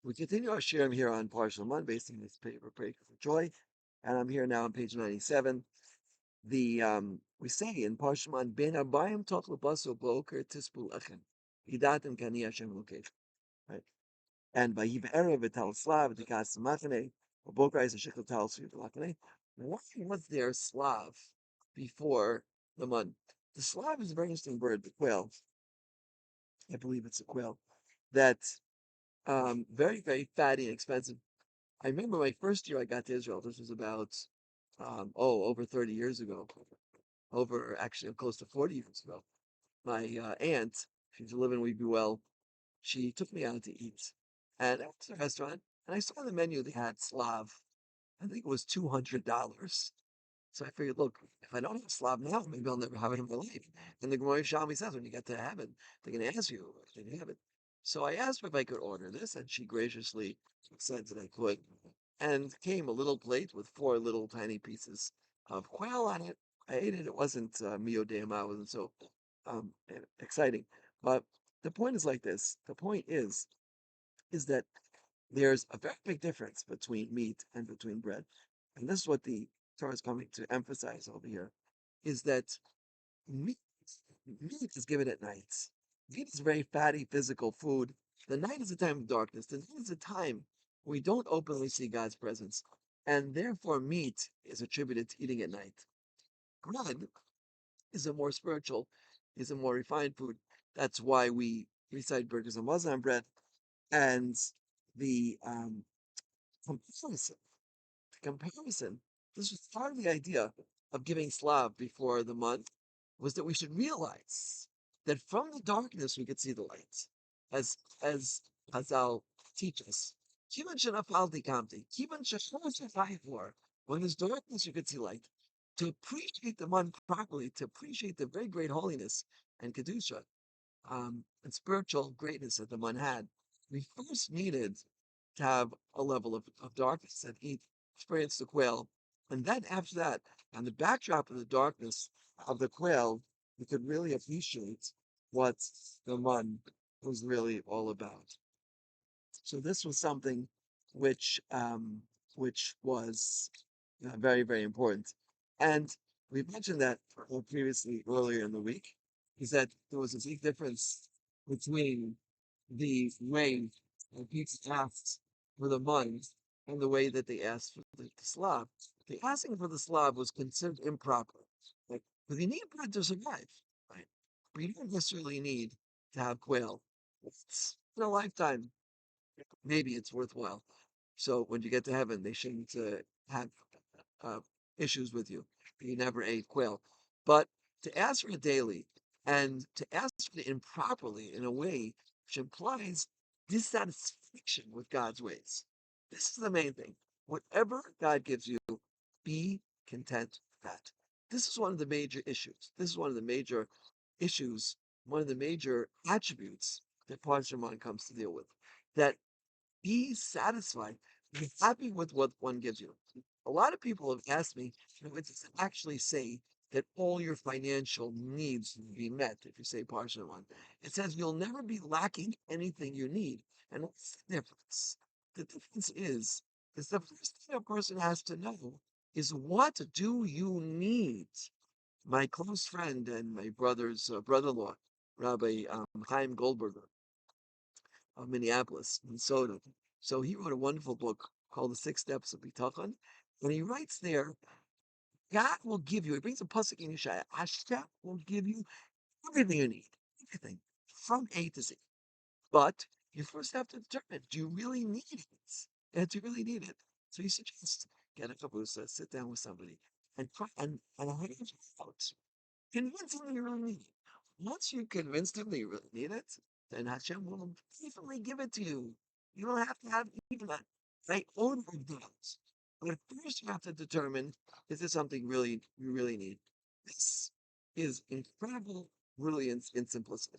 We continue our shirim here on Partial Mon, based on this paper, Break for Joy, and I'm here now on page 97. We say in Partial Mon, Ben Abayim Toch Lebaso Boker Tispu Lechem, Yidatim Kani Hashem Lokev, right? And by Yibera Vital Slav, the Kas Machane, or Boker is a Shikl Tal Svi Lachane. Why was there Slav before the Mon? The Slav is a very interesting bird, the quail. I believe it's a quail that very, very fatty and expensive. I remember my first year I got to Israel. This was about over 30 years ago, over actually close to 40 years ago. My aunt, she's living We Be Well, she took me out to eat, and I went to the restaurant, and I saw the menu. They had Slav. I think it was $200. So I figured, look, if I don't have Slav now, maybe I'll never have it in my life. And the Gemara Shami says, when you get to heaven, they're going to ask you, did you have it? So I asked her if I could order this, and she graciously said that I could. And came a little plate with four little tiny pieces of quail on it. I ate it. It wasn't mio de ama, it wasn't so exciting. But the point is like this. The point is that there's a very big difference between meat and between bread. And this is what the Torah is coming to emphasize over here, is that meat, meat is given at night. Meat is very fatty physical food. The night is a time of darkness. The night is a time we don't openly see God's presence. And therefore meat is attributed to eating at night. Bread is a more spiritual, is a more refined food. That's why we recite burgers and Muslim bread. And the comparison comparison, this was part of the idea of giving Slav before the month, was that we should realize that from the darkness we could see the light, as Hazal teach us. Kivan shenafalti kamti, kivan shechor. When there's darkness, you could see light. To appreciate the month properly, to appreciate the very great holiness and kedusha and spiritual greatness that the month had, we first needed to have a level of darkness and experience the quail. And then after that, on the backdrop of the darkness of the quail, we could really appreciate what the mun was really all about. So this was something which was very, very important. And we mentioned that previously earlier in the week, is that there was a big difference between the way that people asked for the money and the way that they asked for the Slav. The asking for the Slav was considered improper. Like, because you need bread to survive, right? But you don't necessarily need to have quail. It's in a lifetime, maybe it's worthwhile. So when you get to heaven, they shouldn't have uh, issues with you. You never ate quail. But to ask for it daily and to ask for it improperly in a way which implies dissatisfaction with God's ways. This is the main thing. Whatever God gives you, be content with that. This is one of the major issues. This is one of the major issues, one of the major attributes that Parashat comes to deal with. That be satisfied, be happy with what one gives you. A lot of people have asked me, it doesn't actually say that all your financial needs will be met if you say partial one. It says you'll never be lacking anything you need. And what's the difference? The difference is the first thing a person has to know is what do you need? My close friend and my brother's brother-in-law, Rabbi Chaim Goldberger, of Minneapolis, Minnesota. So he wrote a wonderful book called The Six Steps of Bitachon. And he writes there, God will give you, he brings a pasuk in Yeshaya, Hashem will give you everything you need, everything, from A to Z. But you first have to determine, do you really need it? And do you really need it? So he suggests, get a kabusa, sit down with somebody, and try and hash it out. Convince them that you really need it. Once you convince them that you really need it, then Hashem will definitely give it to you. You don't have to have even a iota of doubt. But first you have to determine, is this something really you really need? This is incredible brilliance in simplicity.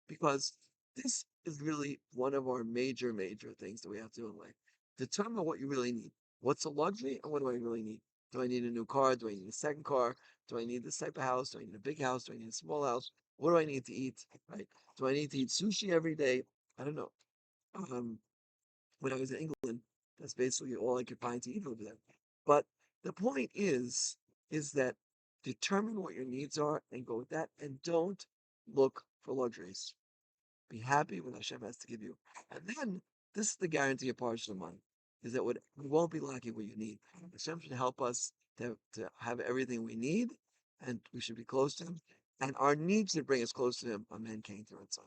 Because this is really one of our major, major things that we have to do in life. Determine what you really need. What's a luxury and what do I really need? Do I need a new car? Do I need a second car? Do I need this type of house? Do I need a big house? Do I need a small house? What do I need to eat? Right? Do I need to eat sushi every day? I don't know. when I was in England, that's basically all I could find to eat over there. But the point is that determine what your needs are and go with that, and don't look for luxuries. Be happy with what Hashem has to give you. And then this is the guarantee of partial money, is that we won't be lacking what you need. Hashem should help us to have everything we need, and we should be close to him. And our needs should bring us close to him. Amen. King through it.